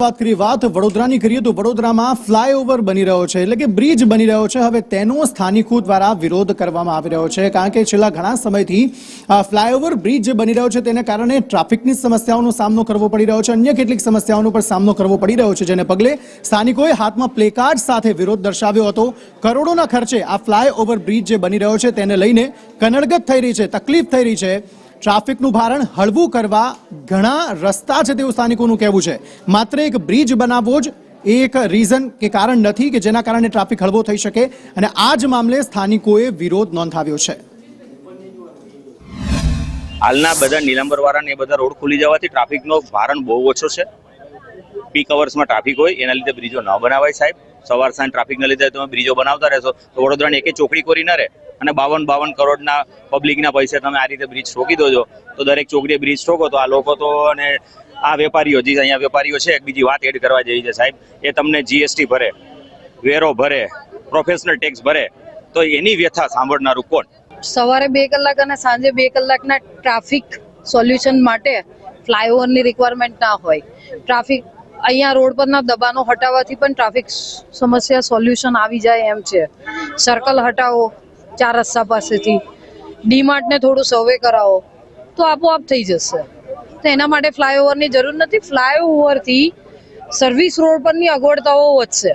વાત કરીએ વાત વડોદરાની કરીએ તો વડોદરામાં ફ્લાયઓવર બની રહ્યો છે એટલે કે બ્રિજ બની રહ્યો છે। હવે તેનો સ્થાનિકો દ્વારા વિરોધ કરવામાં આવી રહ્યો છે કારણ કે છેલ્લા ઘણા સમયથી ફ્લાયઓવર બ્રિજ જે બની રહ્યો છે તેને કારણે ટ્રાફિકની સમસ્યાઓનો સામનો કરવો પડી રહ્યો છે, અન્ય કેટલીક સમસ્યાઓનો પણ સામનો કરવો પડી રહ્યો છે, જેને પગલે સ્થાનિકોએ હાથમાં પ્લેકાર્ડ સાથે વિરોધ દર્શાવ્યો હતો। કરોડોના ખર્ચે આ ફ્લાયઓવર બ્રિજ જે બની રહ્યો છે તેને લઈને કનડગત થઈ રહી છે, તકલીફ થઈ રહી છે। ટ્રાફિકનું ભારણ હળવું કરવા ઘણા રસ્તા છે તેવું સ્થાનિકોનું કહેવું છે। માત્ર એક બ્રિજ બનાવવો જ એક રીઝન કે કારણ નથી કે જેના કારણે ટ્રાફિક હળવો થઈ શકે અને આ જ મામલે સ્થાનિકોએ વિરોધ નોંધાવ્યો છે। હાલના બધા નીલાંબર વાળા ને બધા રોડ ખુલી જવાથી ટ્રાફિકનો ભારણ બહુ ઓછો છે। પીક અવર્સમાં ટ્રાફિક હોય એના લીધે બ્રિજો ન બનાવાય સાહેબ। સવાર સાંજ ટ્રાફિકના લીધે તમે બ્રિજો બનાવતા રહેશો તો વડોદરાની એકે ચોકડી કોરી ન રહે અને 52 કરોડના પબ્લિકના પૈસે તમે આ રીતે બ્રિજ ઠોકી દો છો તો દરેક ચોકડીએ બ્રિજ ઠોકો તો આ લોકો તો અને આ વેપારીઓ જે અહીંયા વેપારીઓ છે, એક બીજી વાત એડ કરવા જેવી છે સાહેબ, એ તમને જીએસટી ભરે, વેરો ભરે, પ્રોફેશનલ ટેક્સ ભરે તો એની વ્યથા સાંભળનારું કોણ? સવારે 2 કલાક અને સાંજે 2 કલાકના ટ્રાફિક સોલ્યુશન માટે ફ્લાયઓવરની રિક્વાયરમેન્ટ ના હોય। ટ્રાફિક અહીંયા રોડ પરના દબાણો હટાવવાથી પણ ટ્રાફિક સમસ્યા સોલ્યુશન આવી જાય એમ છે। સર્કલ હટાવો 4 રસ્તા પાસેથી, ડીમાર્ટને થોડું સર્વે કરાવો તો આપોઆપ થઈ જશે। તો એના માટે ફ્લાયઓવરની જરૂર નથી। ફ્લાયઓવરથી સર્વિસ રોડ પરની અગવડતાઓ વધશે।